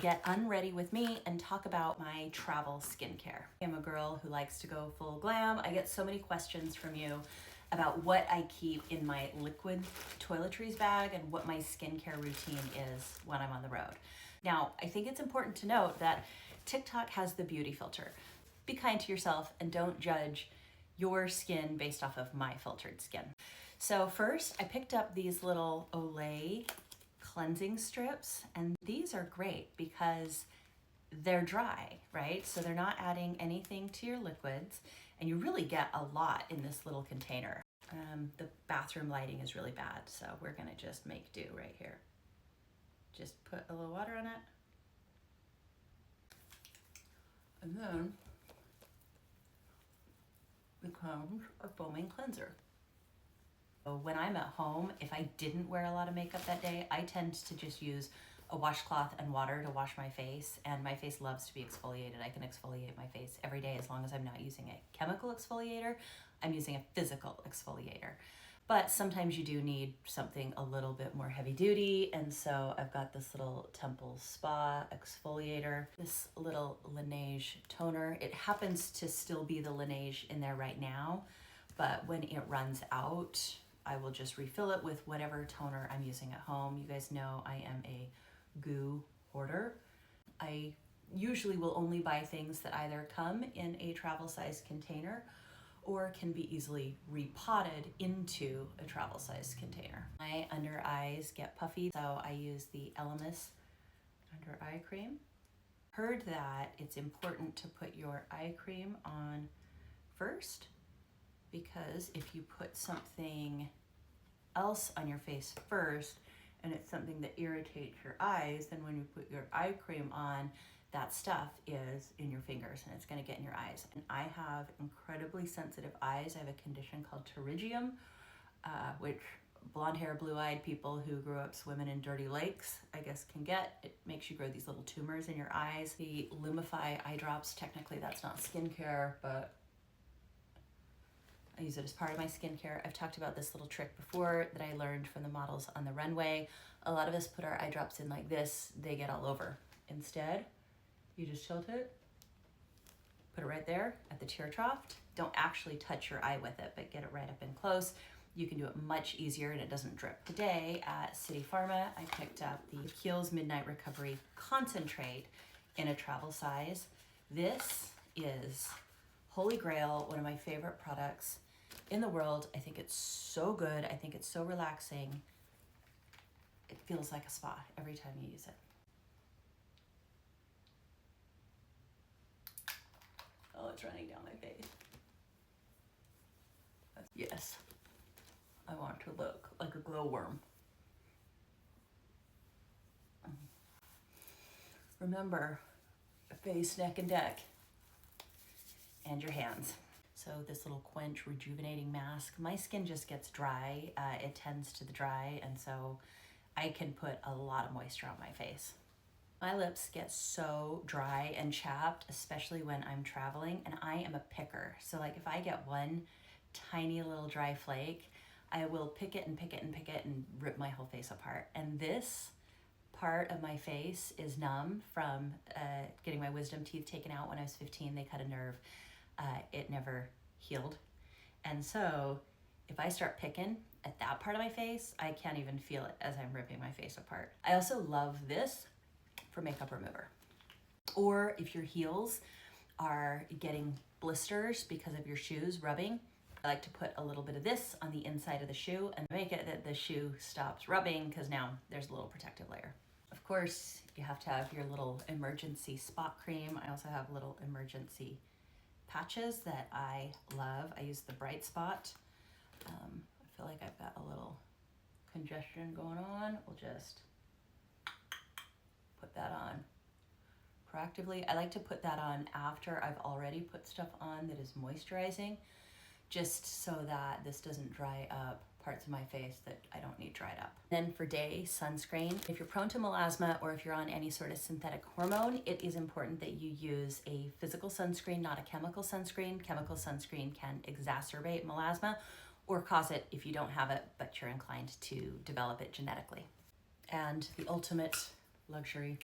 Get unready with me and talk about my travel skincare. I'm a girl who likes to go full glam. I get so many questions from you about what I keep in my liquid toiletries bag and what my skincare routine is when I'm on the road. Now, I think it's important to note that TikTok has the beauty filter. Be kind to yourself and don't judge your skin based off of my filtered skin. So first, I picked up these little Olay cleansing strips, and these are great because they're dry, right? So they're not adding anything to your liquids, and you really get a lot in this little container. The bathroom lighting is really bad, so we're gonna just make do right here. Just put a little water on it, and then becomes a foaming cleanser. So when I'm at home, if I didn't wear a lot of makeup that day, I tend to just use a washcloth and water to wash my face, and my face loves to be exfoliated. I can exfoliate my face every day as long as I'm not using a chemical exfoliator. I'm using a physical exfoliator. But sometimes you do need something a little bit more heavy duty, and so I've got this little Temple Spa exfoliator, this little Laneige toner. It happens to still be the Laneige in there right now, but when it runs out, I will just refill it with whatever toner I'm using at home. You guys know I am a goo hoarder. I usually will only buy things that either come in a travel size container or can be easily repotted into a travel size container. My under eyes get puffy, so I use the Elemis under eye cream. Heard that it's important to put your eye cream on first, because if you put something else on your face first and it's something that irritates your eyes, then when you put your eye cream on, that stuff is in your fingers and it's going to get in your eyes. And I have incredibly sensitive eyes. I have a condition called pterygium, which blonde hair, blue-eyed people who grew up swimming in dirty lakes, I guess, can get. It makes you grow these little tumors in your eyes. The Lumify eye drops, technically that's not skincare, but I use it as part of my skincare. I've talked about this little trick before that I learned from the models on the runway. A lot of us put our eye drops in like this, they get all over. Instead, you just tilt it, put it right there at the tear trough. Don't actually touch your eye with it, but get it right up and close. You can do it much easier and it doesn't drip. Today at City Pharma, I picked up the Kiehl's Midnight Recovery Concentrate in a travel size. This is holy grail, one of my favorite products in the world. I think it's so good. I think it's so relaxing. It feels like a spa every time you use it. Oh, it's running down my face. Yes, I want to look like a glowworm. Remember, face, neck, and neck, and your hands. So this little Quench rejuvenating mask, my skin just gets dry. It tends to the dry, and so I can put a lot of moisture on my face. My lips get so dry and chapped, especially when I'm traveling, and I am a picker. So like if I get one tiny little dry flake, I will pick it and pick it and pick it and rip my whole face apart. And this part of my face is numb from getting my wisdom teeth taken out when I was 15. They cut a nerve. It never healed. And so if I start picking at that part of my face, I can't even feel it as I'm ripping my face apart. I also love this for makeup remover. Or if your heels are getting blisters because of your shoes rubbing, I like to put a little bit of this on the inside of the shoe and make it that the shoe stops rubbing, because now there's a little protective layer. Of course, you have to have your little emergency spot cream. I also have little emergency patches that I love. I use the Bright Spot. I feel like I've got a little congestion going on. We'll just put that on proactively. I like to put that on after I've already put stuff on that is moisturizing, just so that this doesn't dry up parts of my face that I don't need dried up. Then for day, sunscreen. If you're prone to melasma or if you're on any sort of synthetic hormone, it is important that you use a physical sunscreen, not a chemical sunscreen. Chemical sunscreen can exacerbate melasma or cause it if you don't have it, but you're inclined to develop it genetically. And the ultimate luxury